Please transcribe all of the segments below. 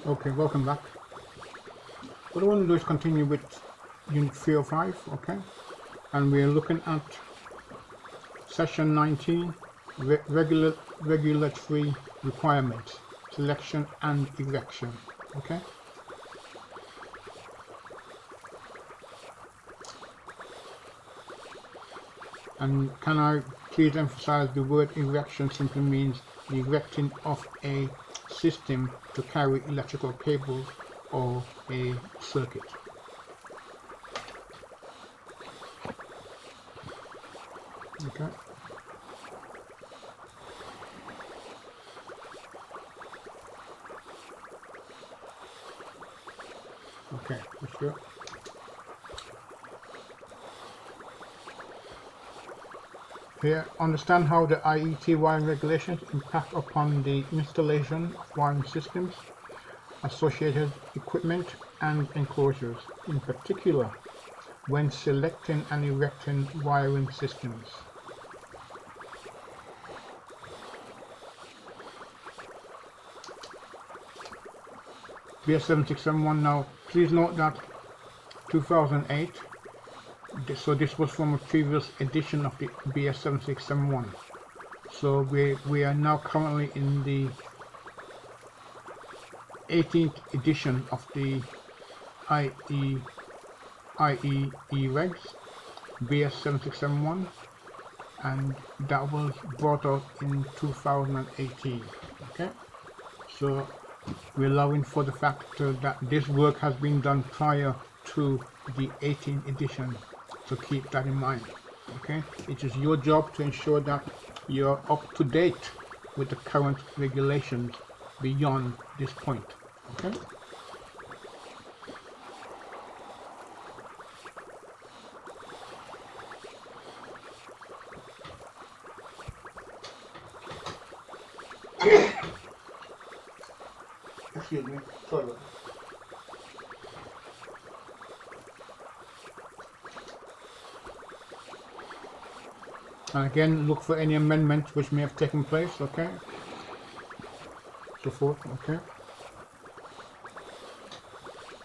Okay, welcome back. What I want to do is continue with Unit 305, okay? And we're looking at Session 19, Regulatory Requirements, Selection and Erection, okay? And can I please emphasize the word erection simply means the erecting of a system to carry electrical cables or a circuit. Okay. Okay, let's go. Here, understand how the IET wiring regulations impact upon the installation of wiring systems, associated equipment and enclosures, in particular when selecting and erecting wiring systems. BS7671 now, please note that 2008, so this was from a previous edition of the BS7671. So we are now currently in the 18th edition of the IEE regs, BS7671, and that was brought out in 2018. Okay, so we're allowing for the factor that this work has been done prior to the 18th edition, so keep that in mind. Okay, it is your job to ensure that you're up to date with the current regulations beyond this point. Okay. Excuse me, sorry about that. And again, look for any amendments which may have taken place, okay? So forth, okay?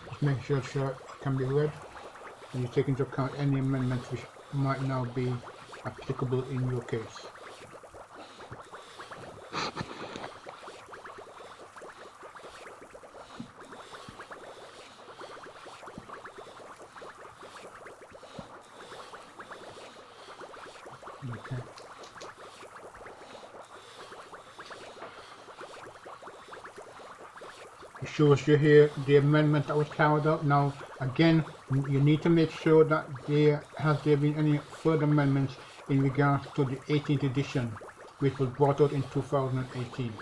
Just make sure it can be read, and you take into account any amendments which might now be applicable in your case. Okay. It shows you here the amendment that was carried out. Now, again, you need to make sure that there been any further amendments in regards to the 18th edition, which was brought out in 2018.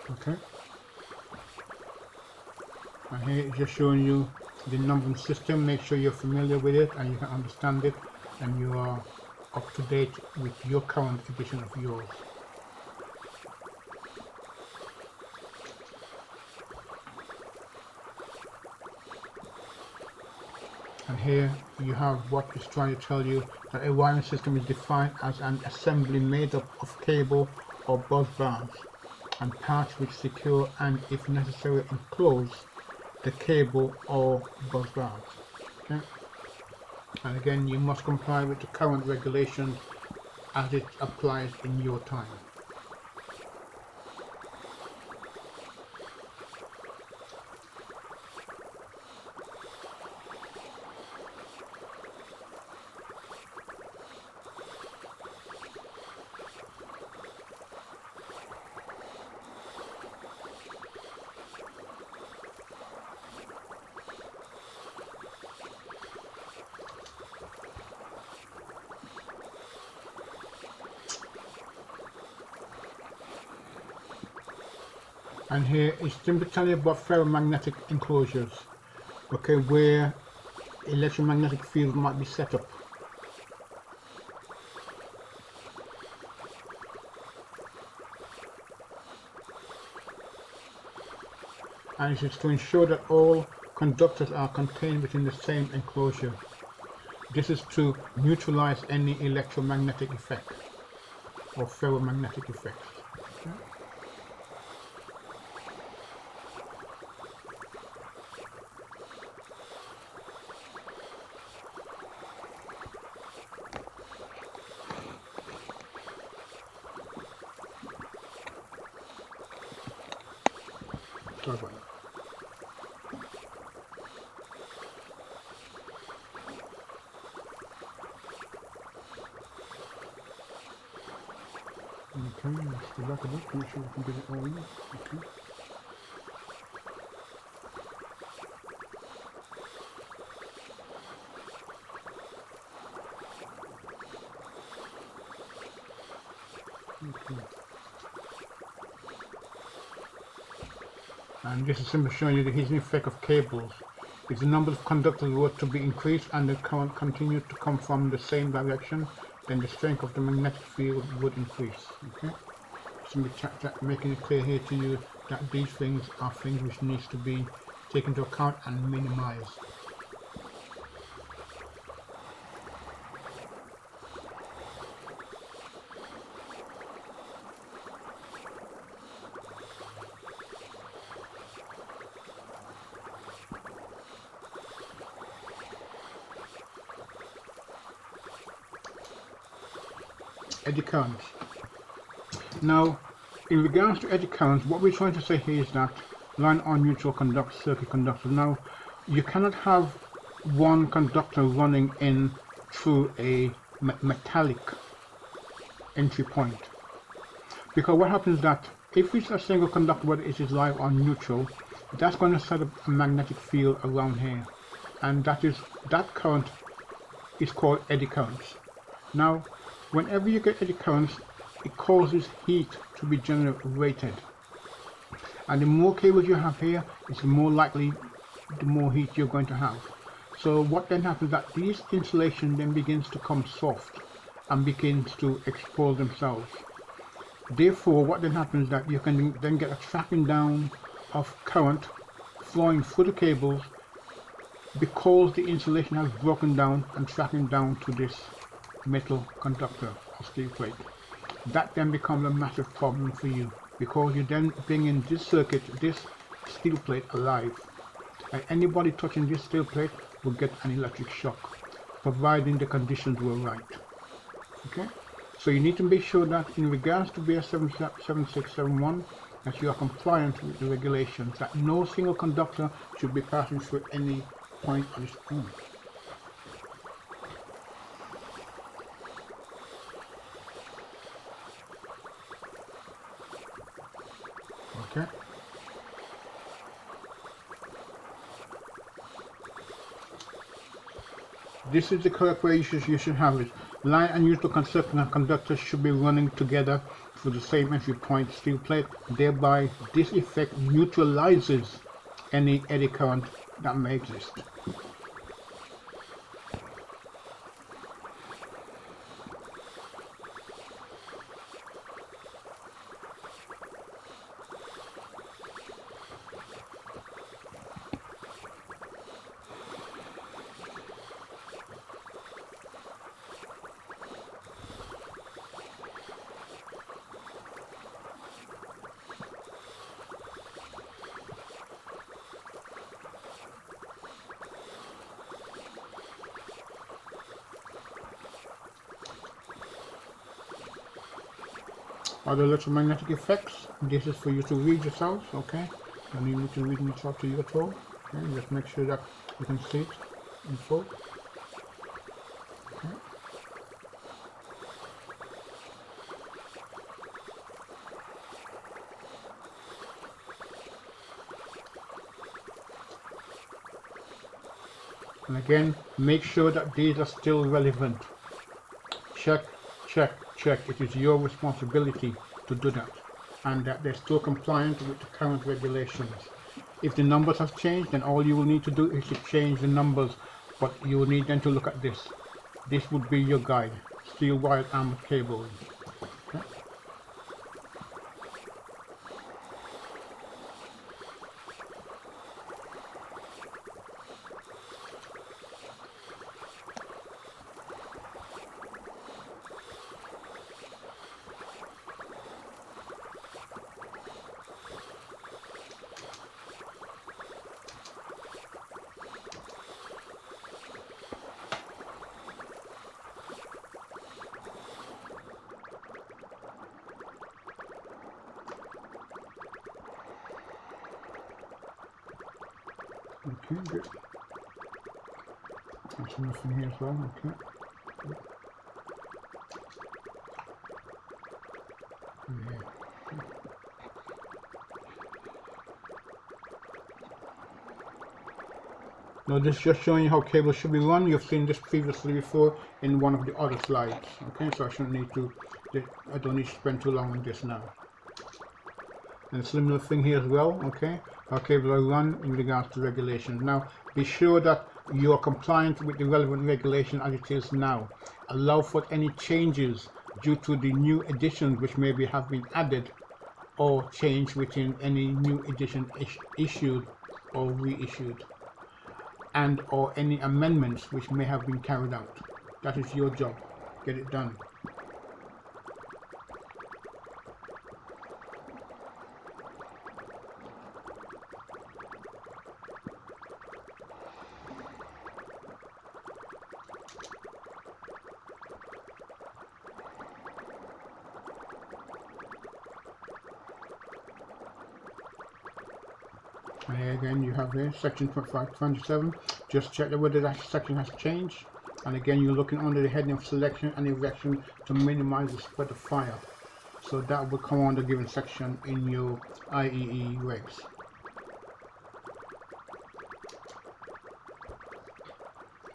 Okay. And here it's just showing you the numbering system. Make sure you're familiar with it and you can understand it, and you are up to date with your current edition of yours. And here you have what is trying to tell you that a wiring system is defined as an assembly made up of cable or bus bars and parts which secure and, if necessary, enclose the cable or bus bars. Okay? And again, you must comply with the current regulations as it applies in your time. And here is simply telling you about ferromagnetic enclosures, okay, where electromagnetic field might be set up. And it is to ensure that all conductors are contained within the same enclosure. This is to neutralize any electromagnetic effect or ferromagnetic effects. Okay. Sorry about that. Okay, let's go back a bit, make sure we can get it all in. Okay. Okay. And this is simply showing you the hidden effect of cables. If the number of conductors were to be increased and the current continued to come from the same direction, then the strength of the magnetic field would increase. Okay, simply making it clear here to you that these things are things which needs to be taken into account and minimized. Eddy currents. Now, in regards to eddy currents, what we're trying to say here is that line on neutral circuit conductors. Now, you cannot have one conductor running in through a metallic entry point, because what happens is that if it's a single conductor, whether it is live or neutral, that's going to set up a magnetic field around here, and that current is called eddy currents. Now, whenever you get eddy currents, it causes heat to be generated, and the more cables you have here, it's more likely the more heat you're going to have. So what then happens is that these insulation then begins to come soft and begins to expose themselves. Therefore, what then happens is that you can then get a trapping down of current flowing through the cables because the insulation has broken down and trapping down to this metal conductor or steel plate. That then becomes a massive problem for you, because you then bring in this circuit, this steel plate alive, and anybody touching this steel plate will get an electric shock, providing the conditions were right. Okay, so you need to be sure that in regards to BS 7671 that you are compliant with the regulations, that no single conductor should be passing through any point on its own. Okay. This is the correct way you should have it. Line and neutral conductors should be running together through the same entry point steel plate. Thereby, this effect neutralizes any eddy current that may exist. Other electromagnetic effects, this is for you to read yourself, okay? You don't need to read yourself to you at all. Okay, just make sure that you can see it in full. Okay. And again, make sure that these are still relevant. Check, check, check. It is your responsibility to do that, and that they're still compliant with the current regulations. If the numbers have changed, then all you will need to do is to change the numbers, but you will need then to look at this. This would be your guide, steel wired armored cable. Okay. Okay, good. That's nothing here as well. Okay. Yeah. Now this is just showing you how cables should be run. You've seen this previously before in one of the other slides. Okay, so I shouldn't need to, I don't need to spend too long on this now. And a similar thing here as well, okay, how cables are run in regards to regulations. Now be sure that you are compliant with the relevant regulation as it is now. Allow for any changes due to the new additions which maybe have been added or changed within any new edition issued or reissued, and or any amendments which may have been carried out. That is your job. Get it done. And here again you have here section 2527. Just check whether that section has changed. And again you're looking under the heading of selection and erection to minimize the spread of fire. So that will come under given section in your IEE regs.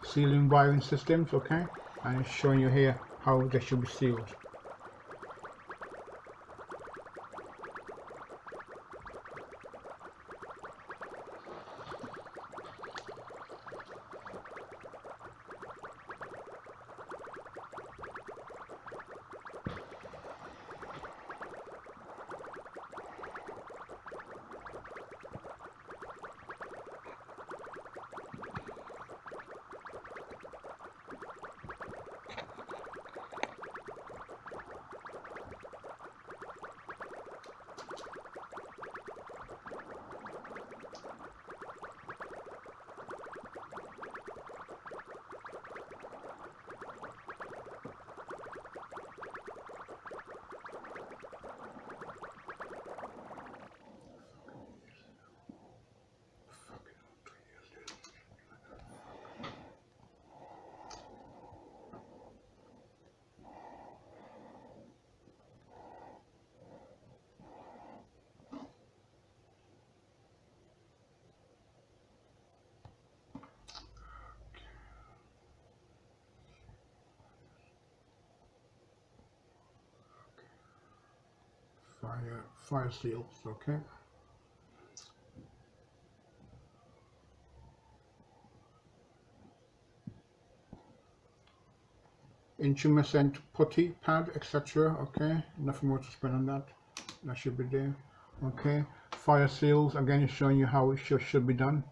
Sealing wiring systems, okay, and it's showing you here how they should be sealed. Fire seals, okay. Intumescent putty pad, etc. Okay, nothing more to spend on that. That should be there. Okay, fire seals again is showing you how it should be done.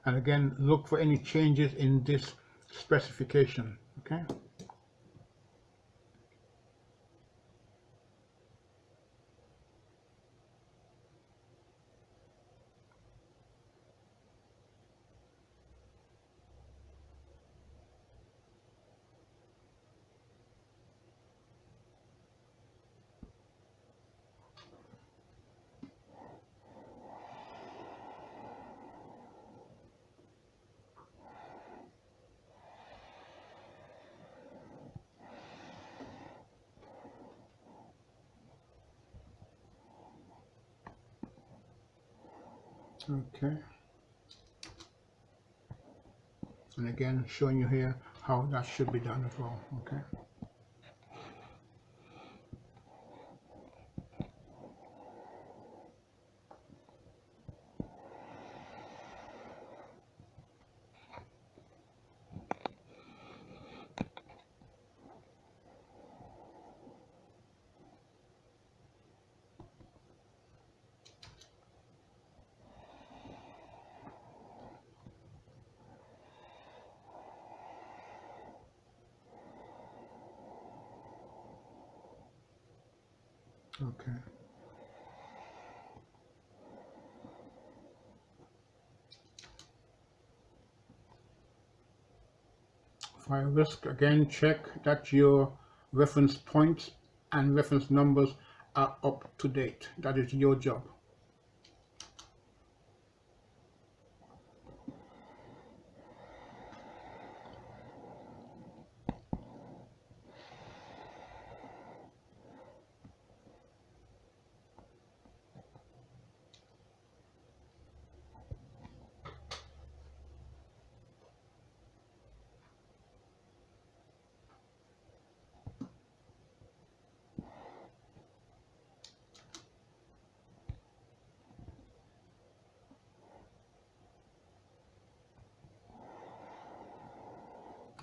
And again, look for any changes in this specification. Okay. Okay. And again, showing you here how that should be done as well. Okay. Okay. Fire risk, again, check that your reference points and reference numbers are up to date. That is your job.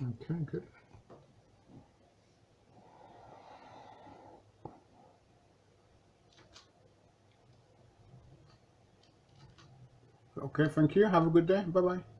Okay, good. Okay, thank you. Have a good day. Bye-bye.